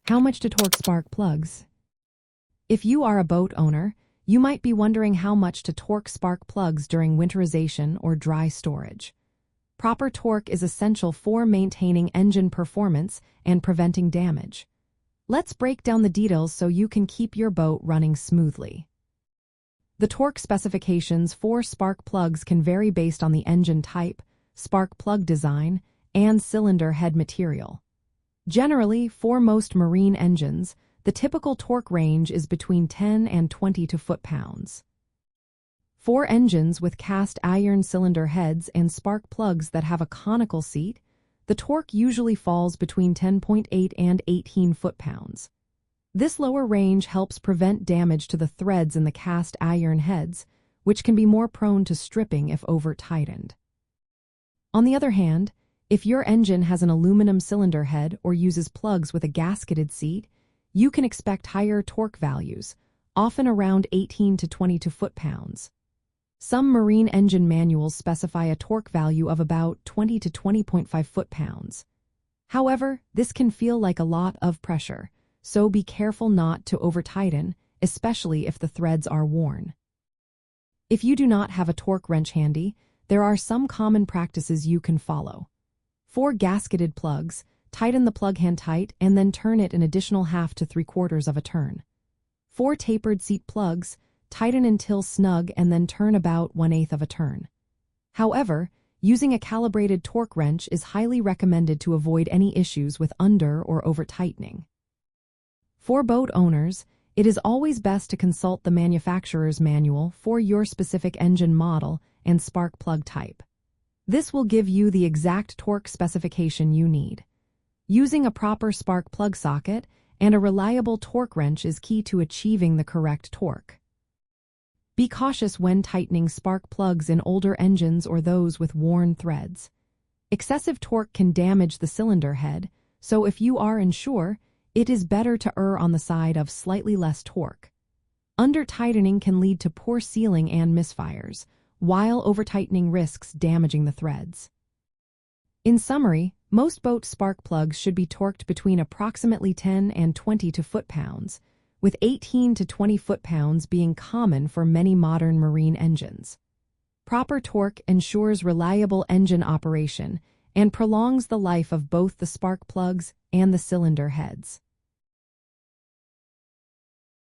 How much to torque spark plugs? If you are a boat owner, you might be wondering how much to torque spark plugs during winterization or dry storage. Proper torque is essential for maintaining engine performance and preventing damage. Let's break down the details so you can keep your boat running smoothly. The torque specifications for spark plugs can vary based on the engine type, spark plug design, and cylinder head material. Generally, for most marine engines, the typical torque range is between 10 and 22 foot-pounds. For engines with cast iron cylinder heads and spark plugs that have a conical seat, the torque usually falls between 10.8 and 18 foot-pounds. This lower range helps prevent damage to the threads in the cast iron heads, which can be more prone to stripping if over-tightened. On the other hand, if your engine has an aluminum cylinder head or uses plugs with a gasketed seat, you can expect higher torque values, often around 18 to 22 foot-pounds. Some marine engine manuals specify a torque value of about 20 to 20.5 foot-pounds. However, this can feel like a lot of pressure, so be careful not to over-tighten, especially if the threads are worn. If you do not have a torque wrench handy, there are some common practices you can follow. For gasketed plugs, tighten the plug hand tight and then turn it an additional 1/2 to 3/4 of a turn. For tapered seat plugs, tighten until snug and then turn about 1/8 of a turn. However, using a calibrated torque wrench is highly recommended to avoid any issues with under or over tightening. For boat owners, it is always best to consult the manufacturer's manual for your specific engine model and spark plug type. This will give you the exact torque specification you need. Using a proper spark plug socket and a reliable torque wrench is key to achieving the correct torque. Be cautious when tightening spark plugs in older engines or those with worn threads. Excessive torque can damage the cylinder head, so if you are unsure, it is better to err on the side of slightly less torque. Under-tightening can lead to poor sealing and misfires, while over-tightening risks damaging the threads. In summary, most boat spark plugs should be torqued between approximately 10 and 22 foot-pounds, with 18 to 20 foot-pounds being common for many modern marine engines. Proper torque ensures reliable engine operation and prolongs the life of both the spark plugs and the cylinder heads.